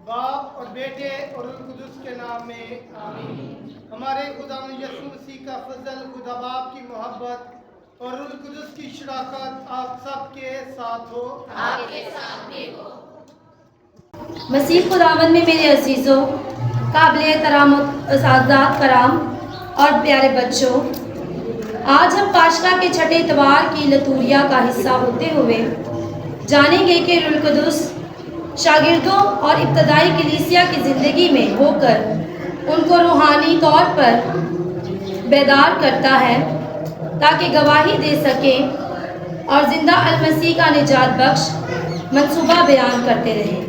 बाप और बेटे और रूह कुदुस के नाम में आमीन। हमारे खुदा यीशु मसीह का फजल, खुदा बाप की मोहब्बत और रूह कुदुस की शराकत आप सबके साथ हो। आपके साथ भी हो। मसीह खुदावंद में मेरे अजीज़ों, काबिल एहतराम सादात कराम और प्यारे बच्चों, आज हम पाशका के छठे इतवार की लतूरिया का हिस्सा होते हुए जानेंगे कि रूह कुदुस शागिर्दों और इब्तदाई कलीसिया की ज़िंदगी में होकर उनको रूहानी तौर पर बेदार करता है ताकि गवाही दे सकें और ज़िंदा अल-मसीह का निजात बख्श मंसूबा बयान करते रहें,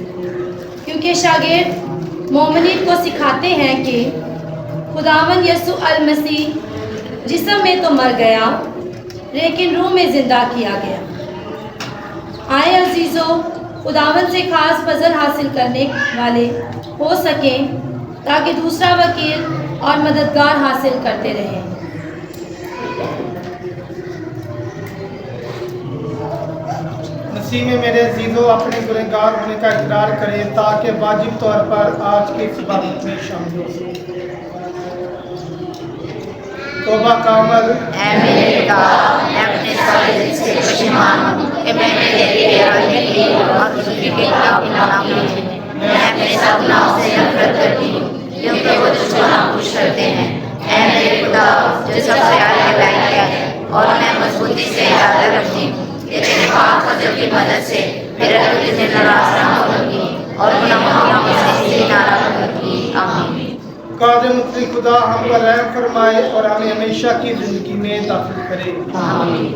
क्योंकि शागिर्द मोमिनीन को सिखाते हैं कि खुदावन यसु अल-मसीह जिस्म में तो मर गया लेकिन रूह में ज़िंदा किया गया। आए अजीज़ों, खुदावन से खास फजल हासिल करने वाले हो सकें ताकि दूसरा वकील और मददगार हासिल करते रहें। मसीह में मेरे अजीज़ों, अपने गुनहगार होने का इकरार करें ताकि वाजिब तौर पर आज की इस इबादत में शामिल हो सकें। तौबा का अमल। ऐ मेरे खुदा, मैं अपने सारे दिल से पशेमान हूँ कि मैंने तेरी बेअदबी की और तुझे किताब नाम ली। मैं अपने सब गुनाहों से नफरत करती हूँ क्योंकि वो तुझको नाखुश करते हैं। ऐ मेरे खुदा, जो सबसे आला लायक है, और मैं मजबूती से इरादा रखती हूँ कि तेरे पाक फजल की मदद से मेरे रब तुझे नाराज ना होगी और गुनाहों से नाराज होगी। आमीन। कादिर मुतलिक खुदा हम पर रहम फरमाए और हमें हमेशा की जिंदगी में दाखिल करे। आमीन।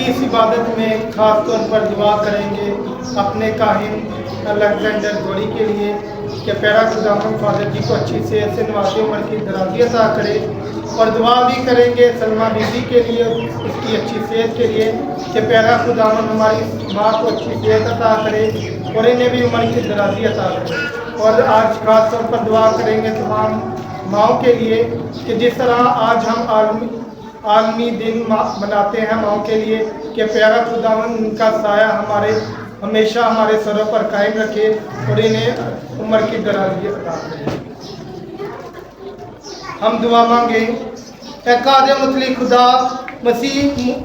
की इस इबादत में ख़ास तौर पर दुआ करेंगे अपने काहिन अलेक्जेंडर गोरी के लिए कि प्यारा खुदावन फादर जी को अच्छी सेहत से नवाज़े, उम्र की दराज़ी अता करे। और दुआ भी करेंगे सलमा बीबी के लिए, उसकी अच्छी सेहत के लिए कि प्यारा खुदावन हमारी माँ को अच्छी सेहत अता करे और इन्हें भी उम्र की दराज़ी अता करे। और आज खास तौर पर दुआ करेंगे तमाम माँओं के लिए कि जिस तरह आज हम आलमी दिन मनाते हैं माँओं के लिए, कि प्यारा खुदावन उनका साया हमेशा हमारे सरों पर कायम रखे और इन्हें उम्र की दराज़ी अता करे। हम दुआ मांगे। कादे मुतली खुदा, मसीह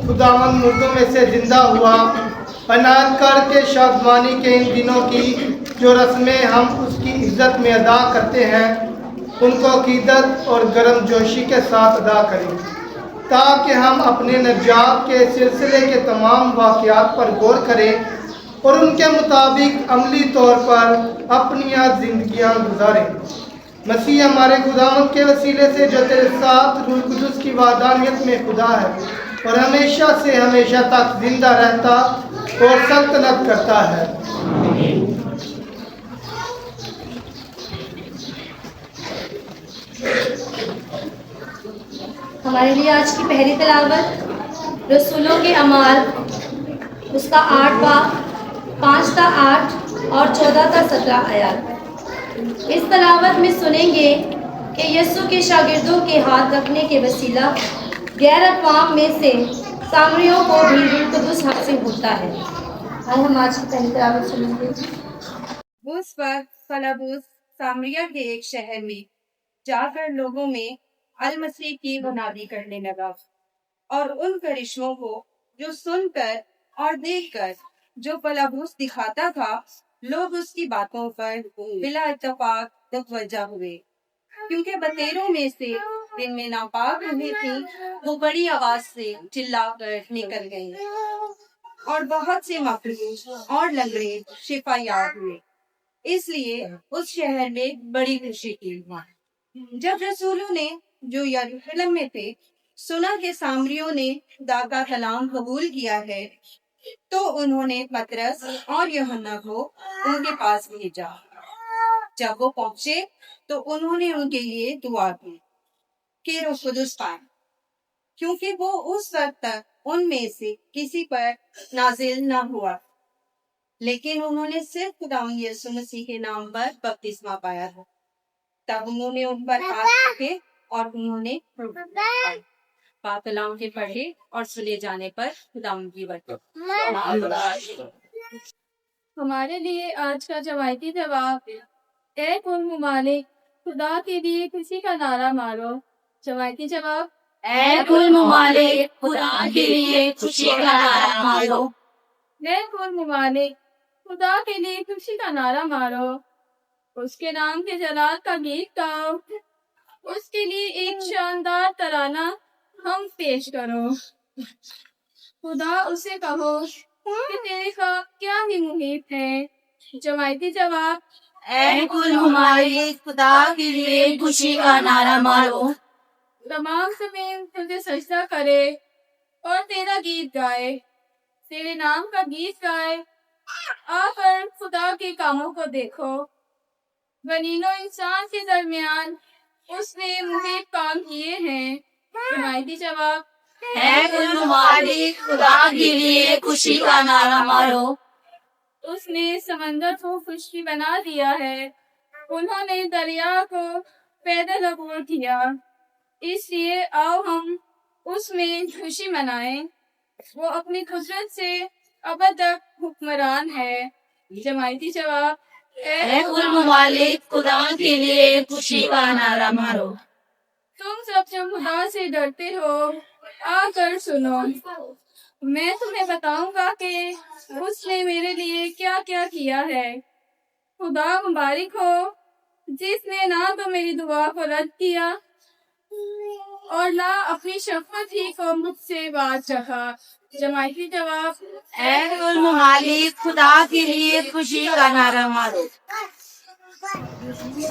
खुदावन मुर्दों में से जिंदा हुआ, अनायत कर के शादमानी के इन दिनों की जो रस्में हम उसकी इज्जत में अदा करते हैं, उनको अकीदत और गर्मजोशी के साथ अदा करें, ताकि हम अपने नजात के सिलसिले के तमाम वाक़यात पर गौर करें और उनके मुताबिक अमली तौर पर अपनी ज़िंदगियाँ गुजारें। मसीह हमारे खुदावंद के वसीले से जो तेरे साथ रूह कुदुस की वादानियत में खुदा है और हमेशा से हमेशा तक जिंदा रहता और सल्तनत करता है। हमारे लिए आज की पहली तिलावत रसूलों के अमाल उसका 8 बाब 5-8 और 14-17 आयत। इस तिलावत में सुनेंगे कि यीशु के शागिर्दों के हाथ रखने के वसीला गैर अक़वाम में से सामरियों को भी रूह कुदुस हासिल होता है। आज हम आज की पहली तिलावत सुनेंगे। उस वक्त फलाबूस सामरिया के एक शहर में जाकर लोगों में अल मसीह की बुनादी करने लगा और उन करिश्मों को जो सुनकर और देखकर जो फलाबूस दिखाता था, लोग उसकी बातों पर बिला इत्तेफाक मुतवज्जा हुए, क्योंकि बतेरों में से जिनमें नापाक रूहें थीं वो बड़ी आवाज से चिल्लाकर निकल गईं और बहुत से मफलूज और लंगड़े शिफायाब हुए। इसलिए उस शहर में बड़ी खुशी की। जब रसूलों ने जो यरूशलेम में थे सुना कि सामरियों ने खुदा का कलाम कबूल किया है, तो उन्होंने पतरस और यूहन्ना को उनके पास भेजा। जब वो पहुंचे तो उन्होंने उनके लिए दुआ की कि रूह कुदुस पाए, क्योंकि वो उस वक्त तक उनमें से किसी पर नाजिल न हुआ, लेकिन उन्होंने सिर्फ खुदावंद यीशु मसीह के नाम पर बपतिस्मा पाया था। तब उन्होंने उन पर हाथ रखे और उन्होंने कलाम के पढ़े और सुने जाने पर खुदावंद की बरकत। हमारे लिए आज का जवायती जवाब, ए कुल मुमालिक खुदा के लिए खुशी का नारा मारो। जवायती जवाब, ऐ कुल मुमालिक खुदा के लिए खुशी का नारा मारो। ए कुल मुमालिक खुदा के लिए खुशी का नारा मारो। उसके नाम के जलाल का गीत गाओ, उसके लिए एक शानदार तराना हम पेश करो। खुदा उसे कहो कि तेरे का क्या ही मुहित है। जवायती जवाब, ऐ कुल मुमालिक खुदा के लिए खुशी का नारा मारो। तमाम ज़मीन तुझे सजदा करे और तेरा गीत गाए, तेरे नाम का गीत गाए। आकर खुदा के कामों को देखो, बनीनो इंसान के दरमियान उसने मुहित काम किए हैं। जवायती जवाब, ऐ कुल मुमालिक खुदा के लिए खुशी का नारा मारो। उसने समंदर को खुशकी बना दिया है, उन्होंने दरिया को पैदल अबूर किया। इसलिए आओ हम उसमें खुशी मनाएं, वो अपनी कुदरत से अब तक हुक्मरान है। जमायती जवाब, ऐ कुल मुमालिक खुदा के लिए खुशी का नारा मारो। तुम सब जो खुदा से डरते हो आकर सुनो, मैं तुम्हें बताऊंगा कि उसने मेरे लिए क्या क्या किया है। खुदा मुबारक हो जिसने ना तो मेरी दुआ को रद्द किया और ना अपनी शफकत ही को मुझसे बात रखा। जमायती जवाब, ऐ कुल मुमालिक खुदा के लिए खुशी का नारा मारो।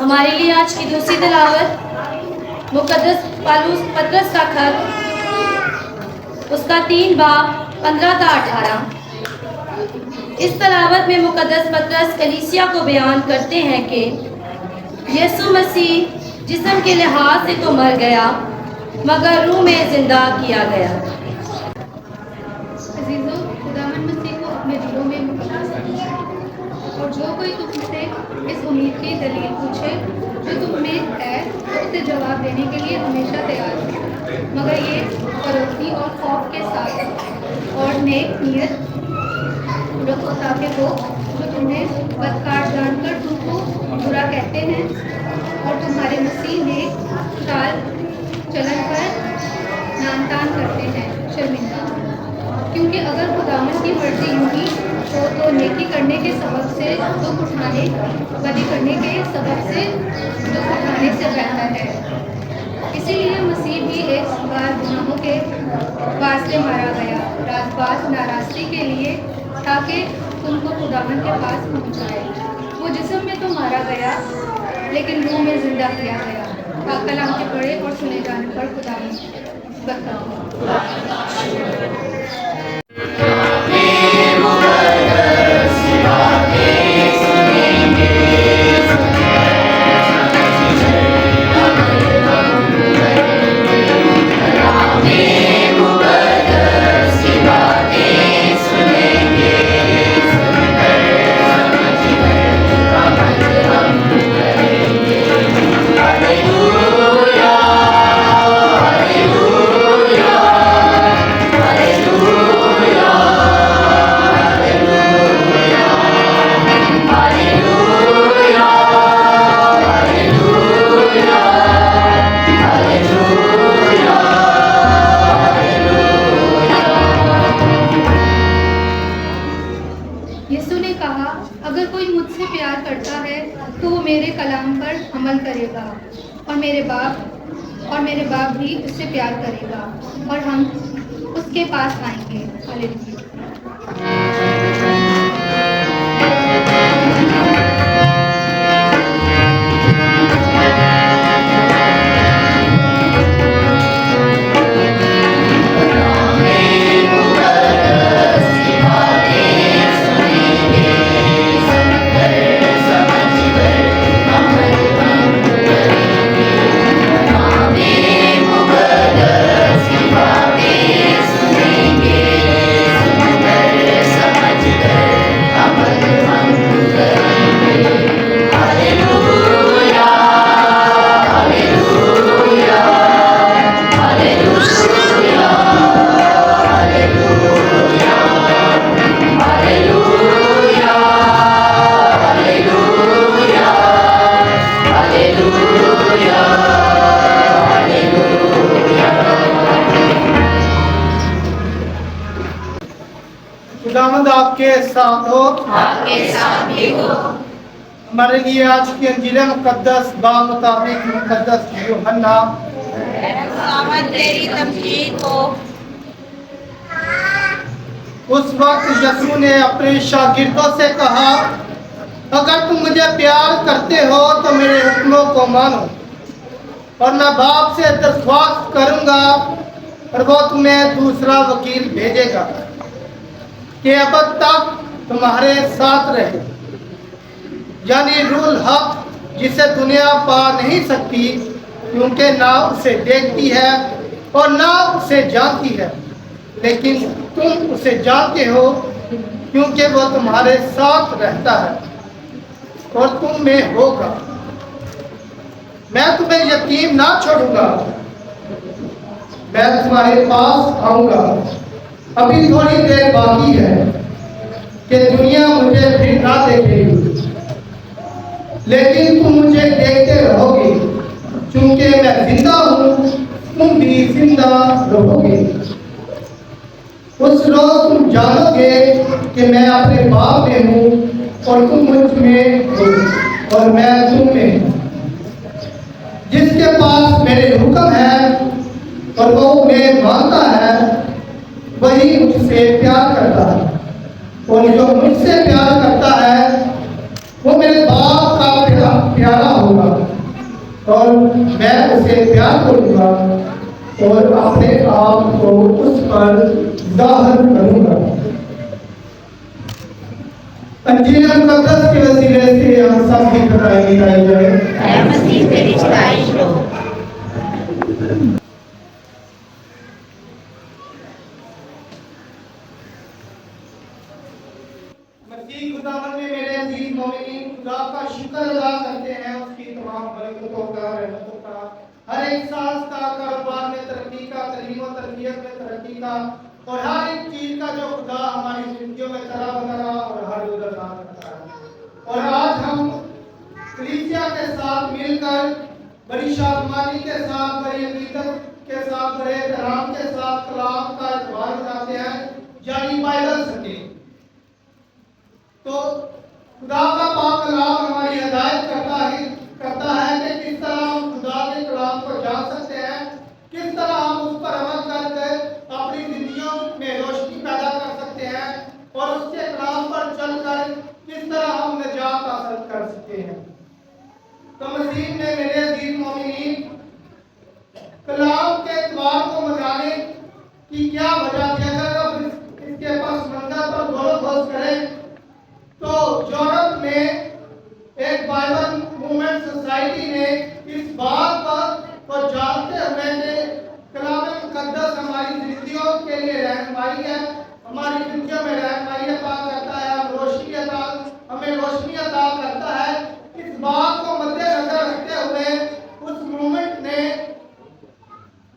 हमारे लिए आज की दूसरी तिलावत मुकद्दस पौलुस पतरस का खत उसका 3 बाब 15-18। इस तलावत में मुकद्दस पतरस कलीसिया को बयान करते हैं कि यीशु मसीह जिस्म के लिहाज से तो मर गया मगर रूह में जिंदा किया गया। अजीजों, खुदावन मसीह को अपने दिलों में मुकद्दस समझें और जो कोई तुमसे इस उम्मीद की दलील पूछे जो तुम में है तो उसे जवाब देने के लिए हमेशा तैयार हो, मगर ये फरोख्ती और खौफ के साथ और नेक नीयत रखो ताकि वो जो तुम्हें बदकार जानकर तुमको बुरा कहते हैं और तुम्हारे मसीह नेक चाल चलन पर नामतान करते हैं शर्मिंदा हो। क्योंकि अगर खुदावन की मर्जी यूं ही हो तो नेकी करने के सबब से दुख उठाने बदी करने के सबब से दुख उठाने से बेहतर है। इसीलिए मसीह भी एक बार गुनाहों के वास्ते मारा गया, राजबाज नाराजगी के लिए, ताकि तुमको खुदावन के पास पहुंचाए। वो जिस्म में तो मारा गया लेकिन रूह में जिंदा किया गया। कलाम के पढ़े और सुने जाने पर खुदावन बताओ। यीशु ने कहा, अगर कोई मुझसे प्यार करता है तो वो मेरे कलाम पर अमल करेगा और मेरे बाप भी उससे प्यार करेगा और हम उसके पास आएंगे। हालेलुया। खुदावंद आपके साथ हो, आपके साथ भी हो। हमारे लिए आज की अंजील मुकद्दस मुताबिक मुकद्दस यूहन्ना खुदावंद तेरी तमजीद हो। उस वक्त यीशु ने अपने शागिर्दों से कहा, अगर तुम मुझे प्यार करते हो तो मेरे हुक्मों को मानो और मैं बाप से दरख्वास्त करूंगा और वो तुम्हें दूसरा वकील भेजेगा कि अब तक तुम्हारे साथ रहे, यानी रूहुल हक, जिसे दुनिया पा नहीं सकती क्योंकि ना उसे देखती है और ना उसे जानती है, लेकिन तुम उसे जानते हो क्योंकि वो तुम्हारे साथ रहता है और तुम में होगा। मैं तुम्हें यतीम ना छोड़ूंगा, मैं तुम्हारे पास आऊंगा। अभी थोड़ी देर बाकी है कि दुनिया मुझे फिर ना देखेगी, लेकिन तुम मुझे देखते रहोगे क्योंकि मैं जिंदा हूँ, तुम भी जिंदा रहोगे। उस रोज तुम जानोगे कि मैं अपने बाप में हूँ और तुम मुझ में हो और मैं तुम में हूँ। जिसके पास मेरे हुक्म है और वो उन्हें मानता है, वही मुझसे प्यार करता है, और जो मुझसे प्यार करता है वो मेरे बाप का प्यारा होगा और मैं उसे प्यार करूंगा और अपने आप को उस पर जाहिर करूंगा। अंजील मुकद्दस के वसीले से हम सब की खताएं मिटाई जाए। ऐ मसीह तेरी सताइश हो। मसीह खुदावंद में मेरे अजीज मोमिनीन, खुदा का शुक्र अदा करते हैं उसकी तमाम बरकतों का, रहमतों का, हर एक सांस का, कारोबार में तरक्की का, तालीम और तरबियत में तरक्की का, और हर एक चीज का जो खुदा हमारी जिंदगियों में करा बकरा और हर उधर करता है। और आज हम कलीसिया के साथ मिलकर बड़ी शादमानी के साथ, बड़ी अकीदत के साथ, बड़े एहतराम के साथ कलाम का इतवार मनाते हैं, यानी बाइबल संडे। तो खुदा का पाक कलाम हमारी हिदायत करता है कि किस तरह हम खुदा के कलाम को जान सकते हैं, किस तरह हम उस पर अमल करके अपनी जिंदगियों में रोशनी पैदा कर सकते हैं, और उसके कलाम पर चलकर किस तरह हम निजात हासिल कर सकते हैं। तो मसीह में मेरे अजीज मोमिनीन, कलाम के इतवार को मनाने की क्या वजह थी? अगर हम इसके पास मंदिर पर गौर खोज करें तो यूरोप में एक बाइबल मूवमेंट सोसाइटी ने इस बात पर जानते हुए कि कलाम मुकद्दस हमारी जिंदगियों के लिए रहनुमाई है, हमारी जिंदगियों में रहनुमाई अता करता है, हमें रोशनी अता करता है, इस बात को मद्देनजर रखते हुए उस मूवमेंट ने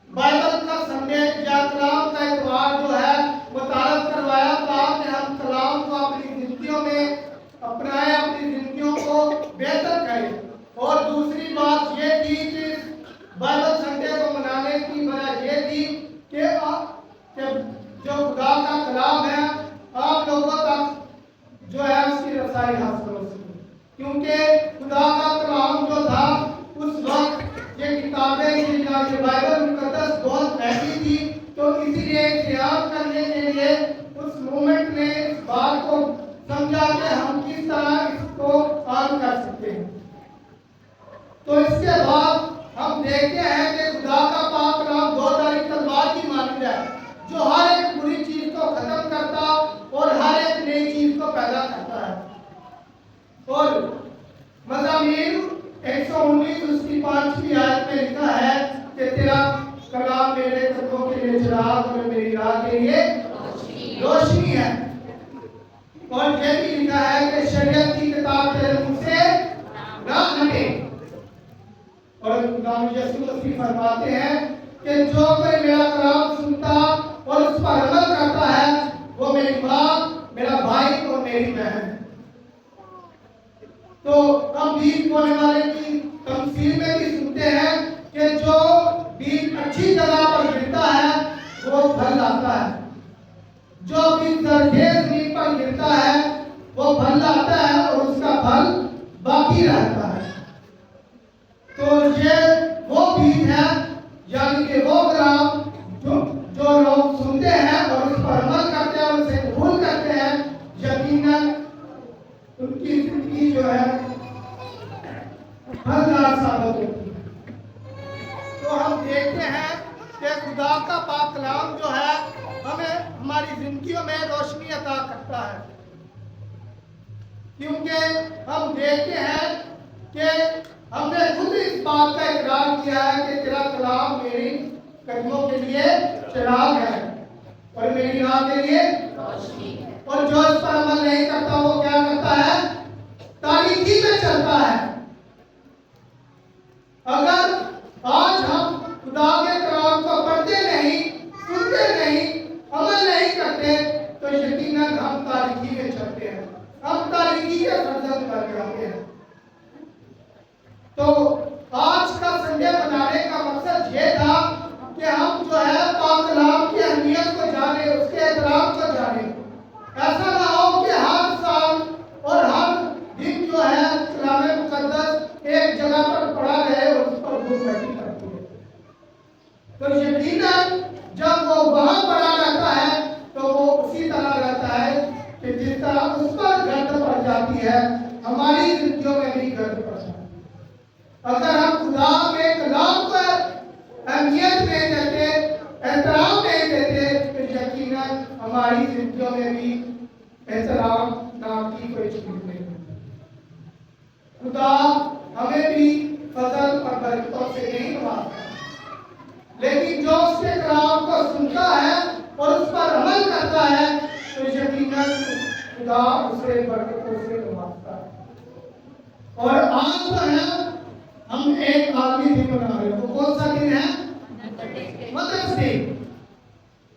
बाइबल का संडे या कलाम का इतवार जो है मुतारफ करवाया, ताकि हम कलाम को अपनी जिंदगियों में अपनाएं, अपनी जिंदगियों को बेहतर करें। और दूसरी बात ये थी कि बाइबल संडे को मनाने की वजह ये थी कि जो खुदा का कलाम है आप लोगों तक जो है उसकी रसाई हासिल हो सके, क्योंकि खुदा का कलाम जो था उस वक्त ये किताबें थी या ये बाइबल मुकद्दस बहुत महंगी थी, तो इसीलिए ख्याल करने के लिए उस मूवमेंट ने इस बात को समझा कि हम किस तरह इसको आम कर सकते हैं। तो इसके बाद हम देखते हैं कि खुदा का पाक कलाम दो धारी तलवार की मानद है, जो हर एक बुरी चीज को खत्म करता और हर एक नई चीज को पैदा करता है। और मज़ामीर 119 उसकी 5वीं आयत में लिखा है कि तेरा कलाम मेरे कदमों के लिए चिराग और मेरी राह के लिए रोशनी है। और ये भी लिखा है कि शरीयत की किताब तेरे मुंह से ना हटे। और खुदावंद यीशु मसीह फरमाते हैं कि जो कोई मेरा कलाम सुनता और उस पर अमल करता है वो मेरी माँ, मेरा भाई और मेरी बहन। तो हम बीज बोने वाले की तमसील में भी सुनते हैं कि जो बीज अच्छी जगह पर गिरता है वो फल लाता है, जो बीज जरखेज जमीन पर गिरता है वो फल लाता है और उसका फल बाकी रहता है। तो ये वो बीज है, यानी कि वो कलाम जो लोग सुनते हैं और उस पर अमल करते हैं, उसे कबूल करते हैं, यकीनन उनकी जिंदगी जो है फलदार साबित होती है। तो हम देखते हैं कि खुदा का पाक कलाम जो है हमें हमारी जिंदगियों में रोशनी अता करता है, क्योंकि हम देखते हैं कि हमने खुद इस बात का इकरार किया है कि तेरा कलाम मेरी कदमों के लिए चिराग है और मेरी राह के लिए रोशनी है। और जो इस पर अमल नहीं करता वो क्या करता है? तारीकी में चलता है। अगर आज हम खुदा के कलाम को पढ़ते नहीं, सुनते नहीं, अमल नहीं करते, तो यकीनन हम तारीकी में चलते हैं, हम तारीकी के फर्जंद बन जाते हैं। तो आज का संडे मनाने का मकसद ये था कि हम जो है पाक कलाम की अहमियत को जाने, उसके एहतराम को जाने। ऐसा ना हो कि हर साल और हर दिन जो है कलाम मुकद्दस एक जगह पर पड़ा रहे और उस पर भूख बैठी करती है। तो यकीनन जब वो वहां पड़ा रहता है तो वो उसी तरह रहता है कि जिस तरह उस पर गर्द पड़ जाती है, हमारी जिंदगियों में भी गर्द पड़ जाती है। अगर हम खुदा के कलाम को अहमियत नहीं देते, हमारी जिंदगियों में भी एहतराम नाम की कोई चीज नहीं। खुदा हमें भी फजल और बरकतों से नहीं नवाजता, लेकिन जो उसके कलाम को सुनता है और उस पर अमल करता है तो यकीनन खुदा उसे बरकतों से नवाजता है। और आज जो है हम एक आखिरी दिन मना रहे हैं, तो कौन सा दिन है? Mother's Day.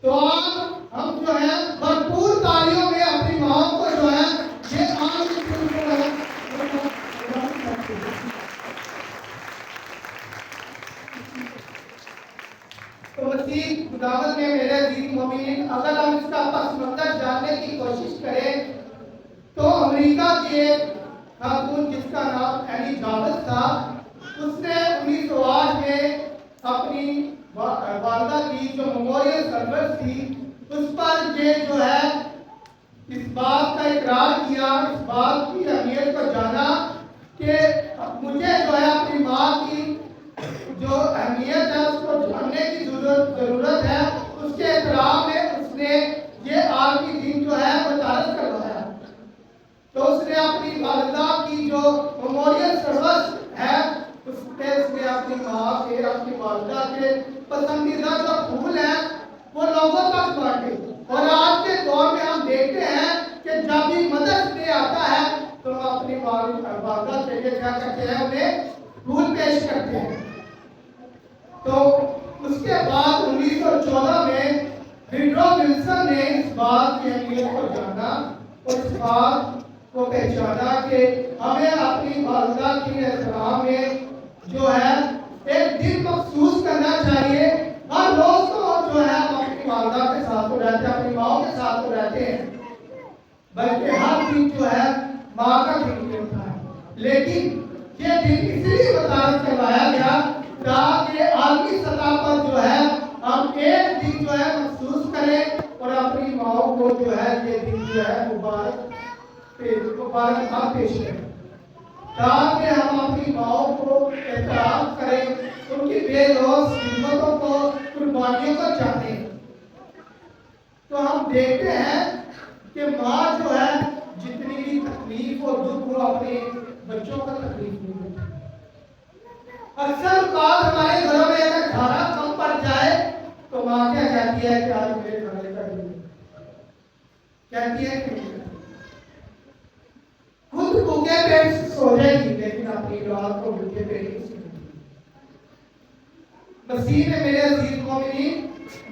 तो आज हम जो है भरपूर तालियों में अपनी माँ को जो है ये आखिरी दिन को है तो मसीह खुदावंद में मेरे अजीज मोमिनीन, अगर हम इसका पस मंजर जानने की कोशिश करें तो अमेरिका की एक खातून जिसका नाम एलिजाबेथ था, उसने 1908 में अपनी वालदा की जो मेमोरियल सर्विस थी उस पर ये जो है इस बात का इकरार किया, इस बात की अहमियत को जाना कि मुझे जो है अपनी माँ की जो अहमियत है उसको जानने की जरूरत है। उसके एहतराम में उसने ये आखिरी दिन जो है मुतारफ करवाया। तो उसने अपनी वालिदा की जो मेमोरियल सर्विस है उसने अपनी माँ के, अपनी वालिदा के पसंदीदा जो फूल है वो लोगों तक बांटे। और आज के दौर में हम देखते हैं कि जब भी मदर्स डे आता है तो हम अपनी वालिदा के लिए क्या करते हैं, उन्हें फूल पेश करते हैं। तो उसके बाद 1914 में विड्रो विल्सन ने इस बात की अहमियत को जाना और इस बात को पहचाना कि हमें अपनी वालिदा के एहतराम में जो है एक दिन मखसूस करना चाहिए। हर रोज तो जो है हम अपनी वालिदा के साथ तो रहते हैं, अपनी माँ के साथ तो रहते हैं, बल्कि हर दिन जो है माँ का दिन होता है। लेकिन ये दिन इसलिए मुताबिक करवाया गया ताकि आलमी सतह पर जो है हम एक दिन जो है महसूस करें और अपनी माओ को जो है ये दिन जो है मुबारक पेश करें, ताकि हम अपनी माओ को एहतराम करें, उनकी बेलौस हिम्मतों को, कुर्बानियों को जानें। तो हम देखते हैं कि माँ जो है जितनी भी तकलीफ और दुख वो अपने बच्चों का तकलीफ नहीं होती। अक्सर बात हमारे घरों में अगर खाना कम पड़ जाए तो माँ क्या कहती है कि आज मेरे खाने का दिन कहती है कि खुद भूखे पेट सो जाएगी लेकिन अपनी औलाद को भूखे पेट नहीं सोएगी। मसीह में मेरे अजीज मोमिनीन,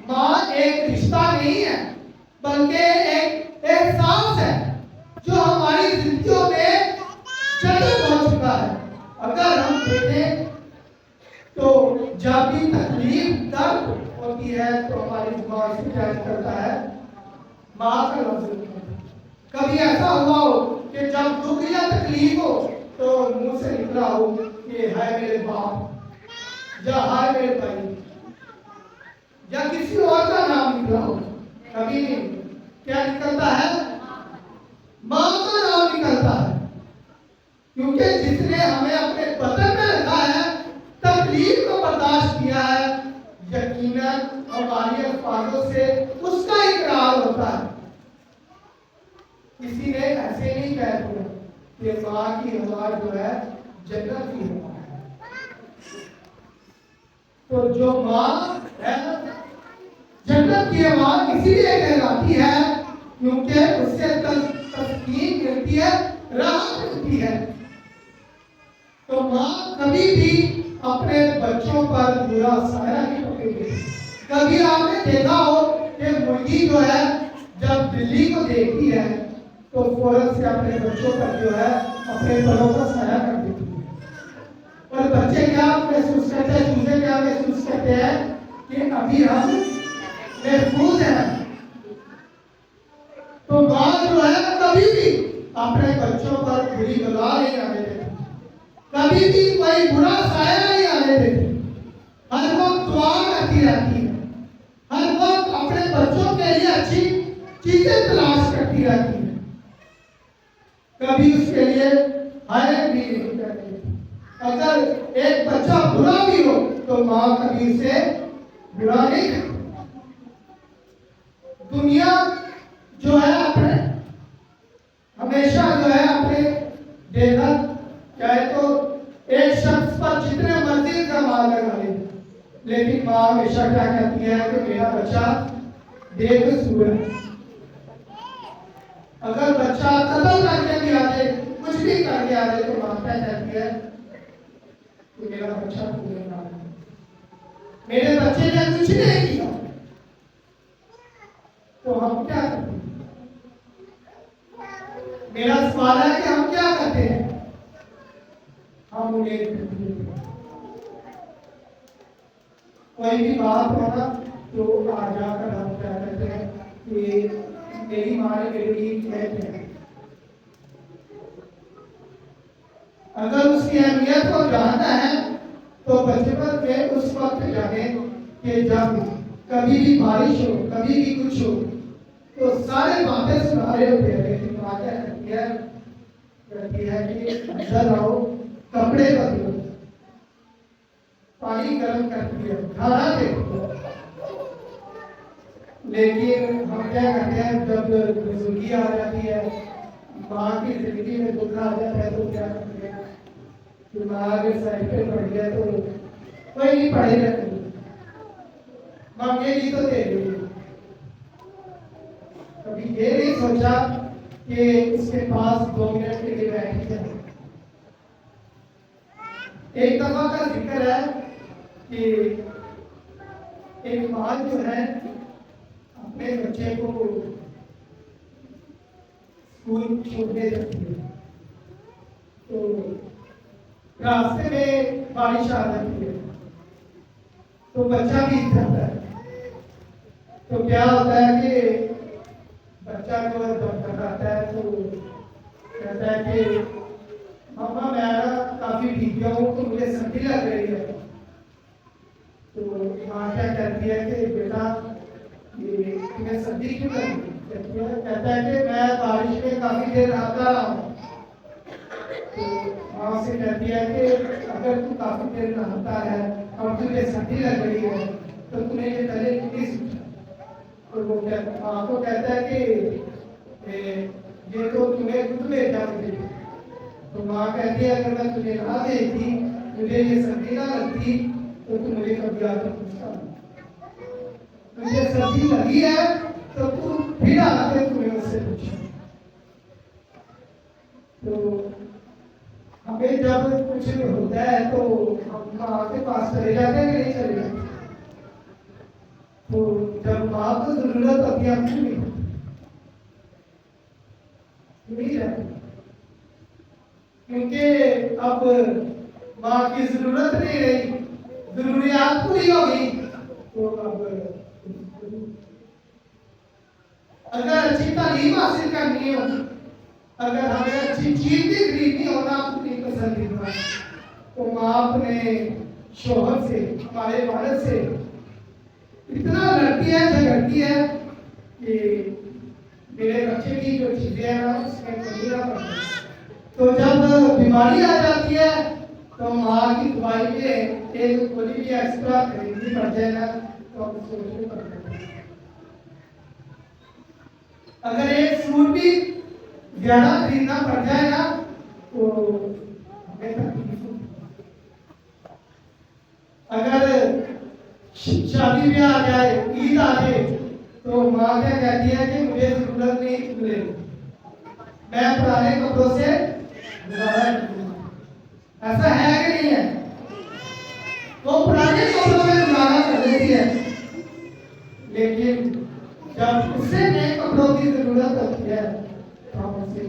माँ एक रिश्ता नहीं है बल्कि एक एहसास है जो हमारी जिंदगियों में जन्म हो चुका है। अगर हम देखें तो जब भी तकलीफ दर्द होती है तो हमारी जुबान से क्या करता है, माँ का लफ्ज निकलता है। कभी ऐसा हुआ हो कि जब दुख या तकलीफ हो तो मुंह से निकला हो कि हाय मेरे बाप या हाय मेरे भाई या किसी और का नाम निकला हो? कभी नहीं। क्या निकलता है? माँ का नाम निकलता है, क्योंकि जिसने हमें अपने बदन में रखा है, तकलीफ को बर्दाश्त किया है, यकीनन हमारी अल्फाजों से उसका इकरार होता है। किसी ने ऐसे नहीं कह दिया कि माँ की आवाज जो है जन्नत की आवाज है। तो जो माँ है जन्नत की आवाज इसलिए कहलाती है क्योंकि उससे तस्कीन मिलती है, राहत मिलती है। तो माँ कभी भी अपने बच्चों पर बुरा साया नहीं पकड़ेगी। कभी आपने देखा हो कि मुर्गी जो है जब बिल्ली को देखती है तो फौरन से अपने बच्चों पर जो है अपने परों का साया कर देती है। और बच्चे क्या महसूस करते हैं, चूजे क्या महसूस करते हैं कि अभी हम महफूज हैं। तो माँ जो है कभी भी अपने बच्चों पर बुरी बला नहीं आने देती, कभी भी कोई बुरा साया नहीं आने देती। हर वक्त दुआ करती रहती है, हर वक्त अपने बच्चों के लिए अच्छी चीजें तलाश करती रहती है, कभी उसके लिए हाय भी नहीं करती। अगर एक बच्चा बुरा भी हो तो माँ कभी उसे बुरा नहीं करती। दुनिया मेरा बच्चा बेकसूर है। अगर बच्चा कत्ल करके भी आ जाए, कुछ भी करके आ जाए, तो माता कहती है कि मेरा बच्चा गुनहगार है, मेरे बच्चे ने कुछ नहीं किया। तो हम क्या करते हैं? मेरा सवाल है कि हम क्या करते हैं? हम उन्हें कोई भी बात होना तो आ जाकर हम क्या कहते हैं कि मेरी माँ ने मेरे लिए क्या किया। अगर उसकी अहमियत को जानना है तो बचपन में उस वक्त जाने कि जब कभी भी बारिश हो, कभी भी कुछ हो, तो सारे बातें सुना रहे होते हैं, लेकिन माँ क्या कहती है कि अंदर आओ, कपड़े बदलो, पानी गर्म करती है, खाना देती है। लेकिन हम क्या करते हैं, जब बुजुर्गी आ जाती है, माँ की जिंदगी में दुख आ जाता है, तो क्या करते हैं कि माँ अगर साइड पे पड़ गया तो कोई नहीं पढ़ेगा, मांगेगी तो दे देगी। कभी ये नहीं सोचा कि इसके पास 2 मिनट के लिए बैठी जाए। एक दफा का जिक्र है कि एक माँ जो है अपने बच्चे को स्कूल छोड़ने जाती है, तो रास्ते में बारिश आ जाती है, तो बच्चा भी जाता है। तो क्या होता है कि बच्चा जो है जब टकराता है तो कहता है कि मामा मैं काफी भीग गया हूँ, तो मुझे सर्दी लग रही है। तो माँ क्या कहती है कि बेटा ये तुम्हें सर्दी क्यों लगी? कहता है कि मैं बारिश में काफी देर आता रहा हूँ। तो माँ से कहती है कि अगर तू काफी देर नहाता है और तुझे सर्दी लग रही है तो तूने ये पहले क्यों नहीं सोचा? तो वो माँ को कहता है कि ये तो तुम्हें खुद ले जाती। तो माँ कहती है अगर मैं तुझे ना देती, मुझे ये सर्दी ना लगती, तो तू मुझे कभी आकर पूछता। तुझे सर्दी लगी है तो तू फिर आकर तुम्हें उससे पूछा। तो हमें जब कुछ होता है तो हम माँ के पास चले जाते हैं कि नहीं चले जाते? तो जब माँ को जरूरत होती है हमको नहीं रहती, क्योंकि अब माँ की जरूरत नहीं रही, जरूरियात पूरी हो गई। तो अब अगर अच्छी तालीम हासिल करनी हो, अगर हमें अच्छी चीज भी खरीदनी हो ना अपनी पसंदीदा, तो माँ अपने शोहर से, हमारे वालिद से इतना लड़ती है, झगड़ती है कि मेरे बच्चे की जो चीजें हैं ना उसमें कमी ना पड़े। तो जब बीमारी आ जाती है तो माँ की दवाई में एक कोई भी एक्स्ट्रा खरीदनी पड़ जाए ना तो हम सोचने पड़ते हैं। अगर एक सूट भी ज्यादा खरीदना पड़ जाए ना तो हमें तकलीफ होती। अगर शादी ब्याह आ जाए, ईद आ जाए, तो माँ क्या कहती है कि मुझे जरूरत नहीं मिले, मैं पुराने कपड़ों से गुजारा करूंगा। ऐसा है कि नहीं है? वो पुराने कपड़ों में गुजारा कर लेती है, लेकिन जब उसे नए कपड़ों की जरूरत होती है तो हम उसे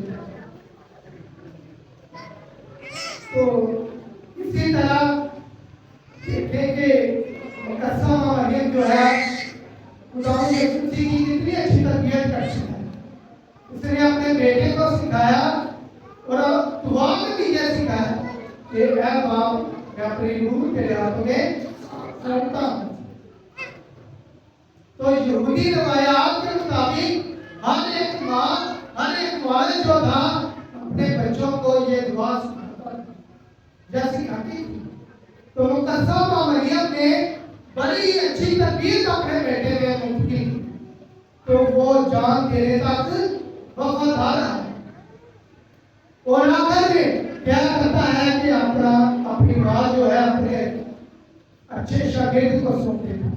तो इसी तरह देखें कि मुकद्दसा मरियम जो है खुदा की कितनी अच्छी तरबियत करती है। उसने अपने बेटे को सिखाया और दुआ में भी यह सिखाया कि ऐ बाप मैं अपनी रूह तेरे हाथों में सौंपता हूं। तो यहूदी रवायात के मुताबिक हर एक माँ, हर एक वालिद जो था अपने बच्चों को ये दुआ सिखाती थी। तो मुकद्दसा मरियम ने बड़ी अच्छी तरबियत अपने बेटे में मुफ्ती, तो वो जान देने तक वफादार है। और आखिर में क्या करता है कि अपनी माँ जो है अपने अच्छे शागिर्द को सौंप देता।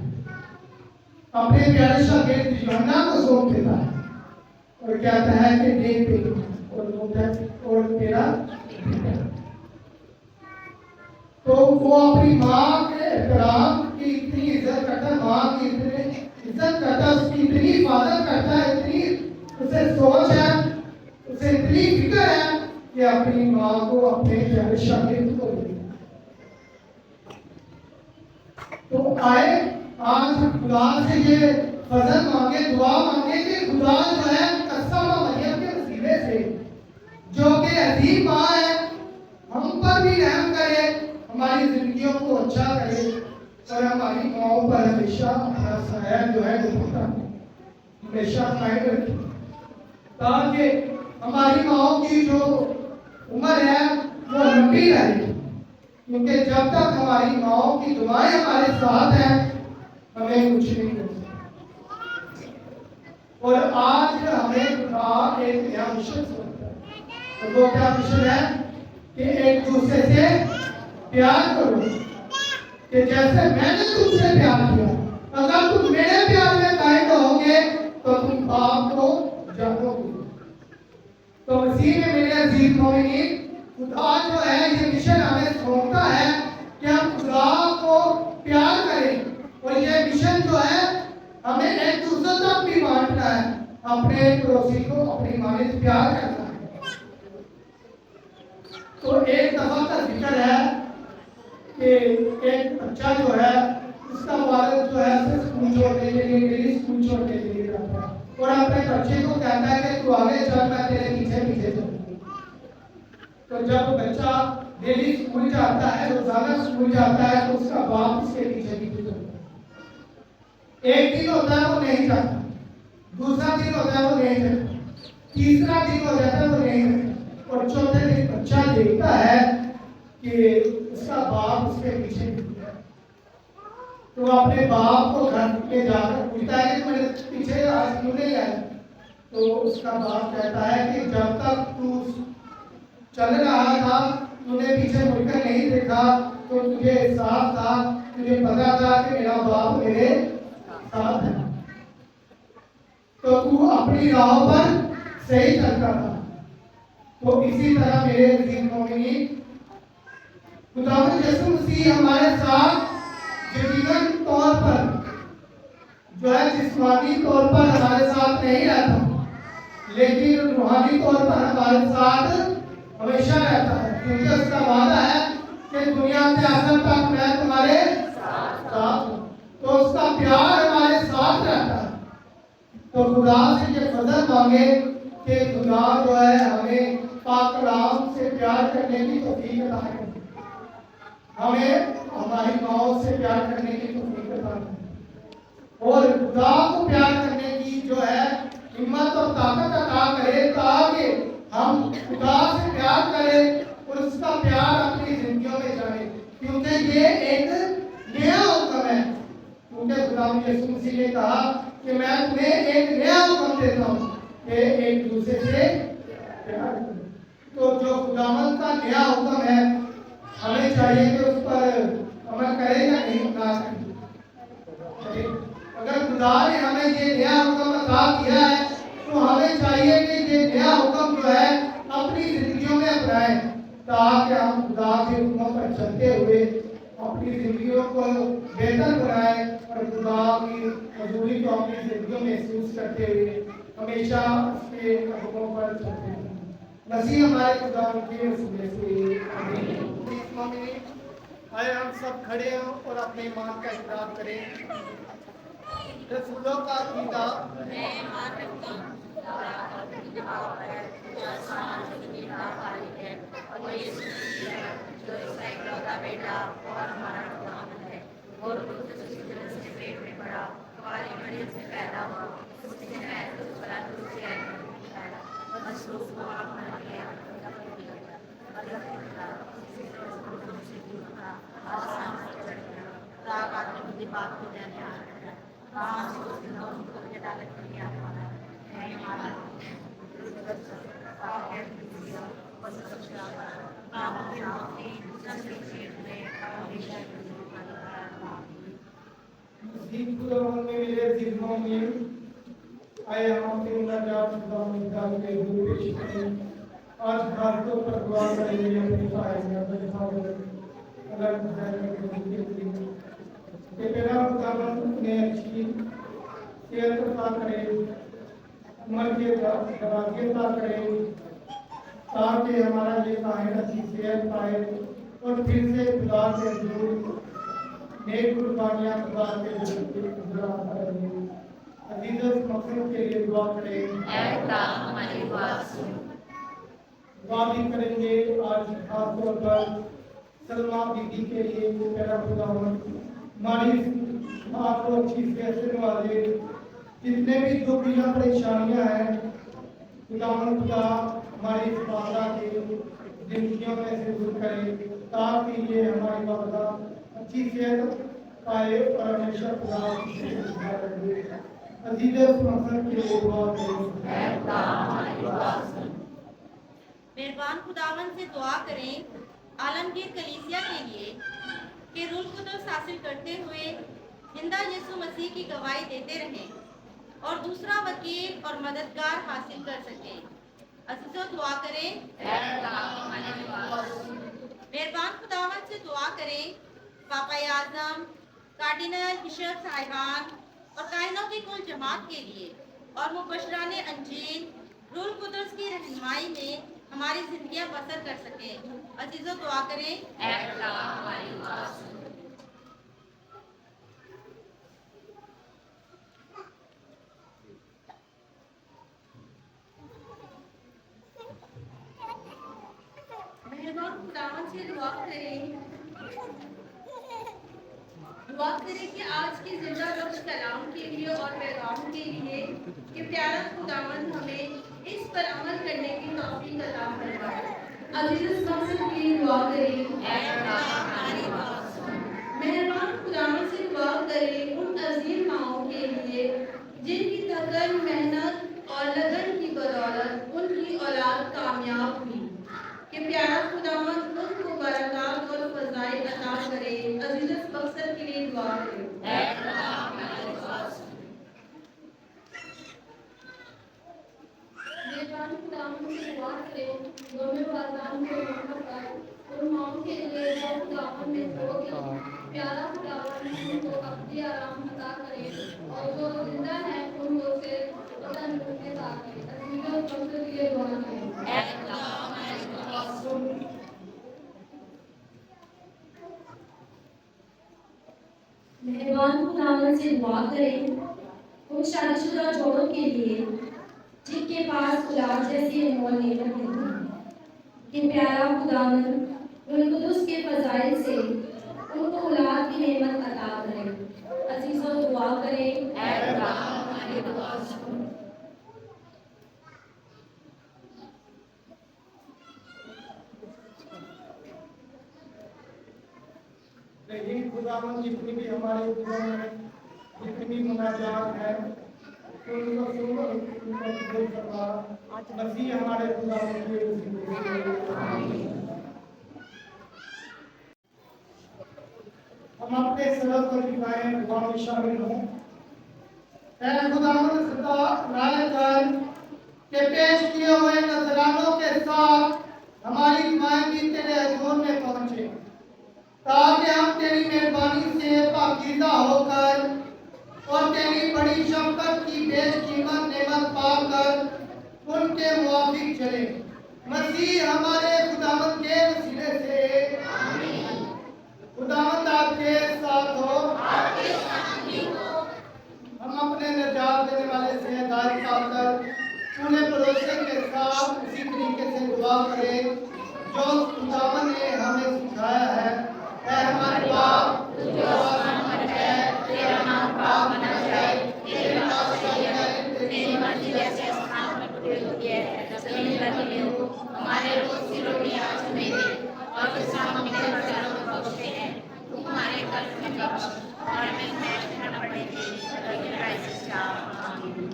अपने प्यारे शागिर्द यूहन्ना को सौंप देता है और कहता है कि देख पे और तेरा बेटा। तो वो अपनी माँ के एहतराम की इतनी इज्जत करता है, माँ की इतनी इज्जत करता है, उसकी इतनी हिफाजत करता है, इतनी उसे सोच है, उसे इतनी फिक्र है कि अपनी माँ को अपने प्यारे शागिर्द को दे। तो आए आज खुदा से ये फजल मांगे, दुआ मांगे कि खुदा जो है कसम मरियम के वसीले से जो कि अजीम माँ है, हम पर भी रहम करे, हमारी जिंदगियों को अच्छा करे और हमारी माओ पर हमेशा अपना साया जो है हमेशा कायम रखे, ताकि हमारी माओ की जो उम्र है वो लंबी रहे। क्योंकि जब तक हमारी माओ की दुआएं हमारे साथ हैं, हमें कुछ नहीं हो सकता। और आज हमें खुदा एक नया मिशन सौंपता है, और वो क्या मिशन है कि एक दूसरे से प्यार करो कि जैसे मैंने तुमसे प्यार किया। अगर तुम मेरे प्यार में कायम रहोगे तो तुम बाप को जानोगे। तो मसीह में मेरे अजीज मोमिनीन, खुदा जो है ये मिशन हमें सौंपता है कि हम खुदा को प्यार करें, और ये मिशन जो है हमें एक दूसरे तक भी बांटना है, अपने पड़ोसी को अपनी मानित प्यार करना है। तो एक दफा का जिक्र है कि एक बच्चा जो है उसका वालिद जो है उसे स्कूल छोड़ने के लिए डेली स्कूल छोड़ने के लिए जाता है और अपने बच्चे को कहता है कि तू आगे चल, मैं तेरे पीछे पीछे चलूंगा। तो जब बच्चा डेली स्कूल जाता है, रोजाना स्कूल जाता है, तो उसका बाप उसके पीछे पीछे चलता है। एक दिन होता है वो नहीं जाता, दूसरा दिन होता है वो नहीं जाता, तीसरा दिन हो जाता है वो नहीं जाता, और चौथे दिन बच्चा देखता है कि उसका बाप उसके पीछे है। तो अपने बाप को घर में जाकर पूछता है कि मेरे पीछे आज क्यों नहीं आया। तो उसका बाप कहता है कि जब तक तू चल रहा था, तूने पीछे मुड़कर नहीं देखा, तो तुझे एहसास था, तुझे पता था कि मेरा बाप मेरे साथ है, तो तू अपनी राह पर सही चलता था। तो इसी तरह मेरे अजीज मोमिनीन, खुदावंद यीशु मसीह हमारे साथ जदीदन तौर पर जो है जिस्मानी तौर पर हमारे साथ नहीं रहता, लेकिन रूहानी तौर पर हमारे साथ हमेशा रहता है, क्योंकि उसका वादा है कि दुनिया के आखिर तक मैं तुम्हारे साथ हूँ। तो उसका प्यार हमारे साथ रहता है। तो खुदा से ये फजल मांगे कि खुदा जो है हमें पाक कलाम से प्यार करने की तौफीक अता करे, हमें हमारी माओ से प्यार करने की तौफीक अता करे, और खुदा को प्यार करने की जो है हिम्मत और ताकत अता करे, ताकि हम खुदा से प्यार करें और उसका प्यार अपनी जिंदगियों में जाने। क्योंकि ये एक नया हुक्म है, क्योंकि खुदा यीशु मसीह ने कहा कि मैं तुम्हें एक नया हुक्म देता हूँ कि एक दूसरे से प्यार करो। तो जो खुदावंद का नया हुक्म है, हमें चाहिए कि उस पर अमल करें या नहीं, ना करें। अगर खुदा ने हमें ये नया हुक्म अता किया है, तो हमें चाहिए कि ये नया हुक्म जो है अपनी जिंदगियों में अपनाएं, ताकि हम खुदा के हुक्मों पर चलते हुए अपनी जिंदगियों को बेहतर बनाएं और खुदा की हजूरी को अपनी जिंदगियों में महसूस करते हुए हमेशा उसके हुक्मों पर चलते हैं। मसीह हमारे खुदा के वसीले से आमीन। आए हम सब खड़े हों और अपने ईमान का इकरार करें। रसूलों का अकीदा में मेरे दिनों में आए हम अपने मुनाजात खुदा निकाल के हुए पेश करें। आज भारतों पर दुआ करेंगे अपनी सहायता पर अगर कि मेरा खुदावंद ने अच्छी सेहत अता करे, उम्र के दराज़ी अता करे, ताकि हमारा ये काहिन अच्छी सेहत पाए और फिर से खुदा के हजूर नेक कुर्बानियां खुदा के हजूर गुज़ारा करेंगे। अजीज़ इस मकसद के लिए दुआ करें। ऐ खुदा हमारी दुआ सुन। दुआ भी करेंगे आज खास तौर पर सलमा बीबी के लिए मेरा खुदावंद हमारी आपको अच्छी सेहत वाले जितने भी दुख या परेशानियां हैं खुदावंद खुदा हमारी इस वादा के जिंदगियों में से दूर करे, ताकि ये हमारी वादा अच्छी सेहत पाए और हमेशा खुदा की सेहत रहे। अजीज मकसद के लिए दुआ करें। मेहरबान खुदावन से दुआ करें आलमगीर कलीसिया के लिए कि रूह कुदस हासिल करते हुए जिंदा यीशु मसीह की गवाही देते रहें और दूसरा वकील और मददगार हासिल कर सकें। अजीजों दुआ करें। मेहरबान खुदावन से दुआ करें पापा आज़म, कार्डिनल बिशप साहिबान और कायनों की कुल जमात के लिए और मुबशराने अंजील रूह कुदस की रहनुमाई में हमारी जिंदगियां बसर कर सके। अजीजों दुआ करें। मेहरबान खुदावन से दुआ करें कि आज की जिंदा बख्श कलाम के लिए और पैगाम के लिए कि प्यारा खुदावन हमें इस पर अमल करने की तौफीक अता फरमाए। अजीज इस मकसद के लिए दुआ करें। मेहरबान खुदावन से दुआ करें उन अजीम माओं के लिए जिनकी थकन, मेहनत और लगन की बदौलत उनकी औलाद कामयाब हुई, कि प्यारा खुदावन उनको बरकत और फज़ाइल अता करे। अजीज इस मकसद के लिए दुआ करें। मेहरबान खुदावन से दुआ करें दोनों वालिदैन को मोहब्बत और माओं के लिए जो खुदावन ने दो दी, प्यारा खुदावन उनको अपनी आराम अता करे और जो जिंदा है उनको से तंदुरुस्ती अता करे। अजीजों मकसद के लिए दुआ करें। मेहरबान खुदावन से दुआ करें उन शादीशुदा जोड़ों के लिए जिनके पास औलाद जैसी अनमोल नेमत नहीं, कि प्यारा खुदावन रुल-कुदस के फज़ाइल से उनको औलाद की नेमत अता करे। अजीजों दुआ करें। लेकिन खुदावन जितनी भी हमारे दिलों में जितनी मुनाजात है उनको सुन उनको कबूल फरमा। मसीह हमारे खुदावन के हम अपने सलात और दुआएं दुआ में शामिल हों। ऐ खुदावन सदा राय कर के पेश किए हुए नजरानों के साथ हमारी दुआएं भी तेरे हजूर में पहुंचे, ताकि हम तेरी मेहरबानी से पाकीज़ा होकर और तेरी बड़ी शफ़क़त की बेशकीमत नेमत पाकर उनके मुआफिक चले। मसीह हमारे खुदावंद के वसीले से खुदावंद आपके साथ हो। हम अपने निजात देने वाले से हिदायत पाकर पूरे भरोसे के साथ उसी तरीके से दुआ करें जो खुदावंद ने हमें सिखाया है। ऐ हमारे बाप जो आसमान में है, तेरा नाम पाक होना चाहिए, तेरी बादशाही आए, तेरी मर्जी जैसे आसमान में पूरी होती है जमीन पर भी हो। हमारे रोज की रोटी आज हमें दे और जिसका हम अपने कर्जदारों को बख्शते हैं, तू हमारे कर्ज में बख्श और हमें मैल न पड़ने दे, बल्कि बुराई से बचा। आमीन।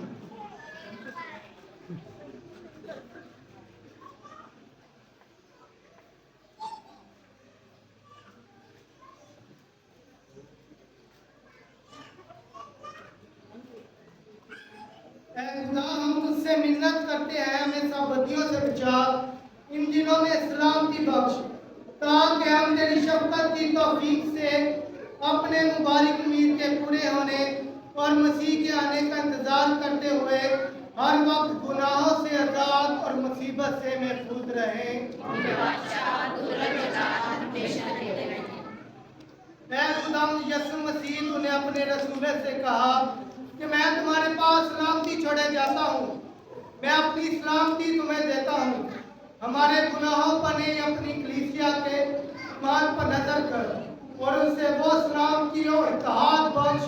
तुझसे मिन्नत करते हैं हमें सब बदियों से बचा, इन दिनों में सलामती बख्श, ताकि हम तेरी शफकत की तौफीक से अपने मुबारक उम्मीद के पूरे होने और मसीह के आने का इंतजार करते हुए हर वक्त गुनाहों से आजाद और मुसीबत से महफूज रहें। खुदावंद यीशु मसीह तूने अपने रसूल से कहा कि मैं तुम्हारे पास सलामती छोड़े जाता हूँ, मैं अपनी सलामती तुम्हें देता हूँ। हमारे गुनाहों पर नहीं, अपनी कलीसिया के ईमान पर नजर कर और उनसे वो सलामती और इत्तेहाद बख्श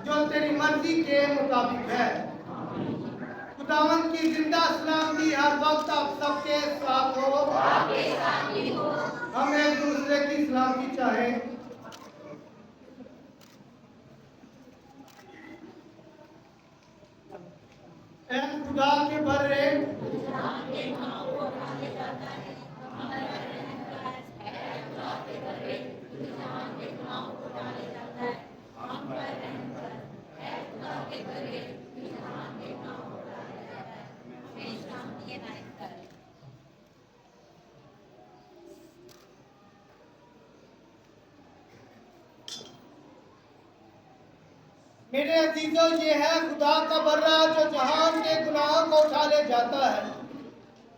जो तेरी मर्जी के मुताबिक है। खुदावंद की जिंदा सलामती हर वक्त आप सबके साथ हो। हम एक दूसरे की सलामती चाहें। खुदा के बर्रे मेरे अजीजों, ये है खुदा का बर्रा जो जहान के गुनाहों को उठा ले जाता है।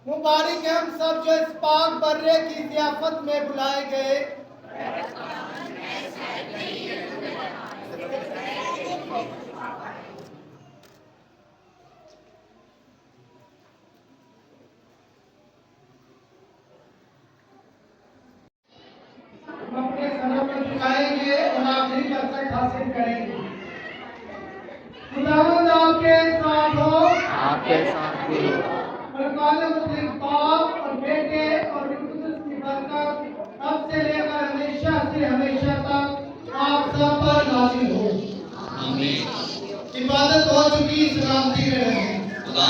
मुबारक है हम सब जो इस पाक बर्रे की ज़ियाफत में बुलाए गए। हम अपने सरों को झुकाएंगे और आखिरी बरकत हासिल करेंगे। खुदावंद आपके साथ हो, आपके साथ भी हो। और बाप और बेटे और रूह कुदस की बरकत अब से लेकर हमेशा से हमेशा तक आप सब पर नाज़िल हो। आमीन। इबादत हो चुकी, सलामती में रहें। खुदा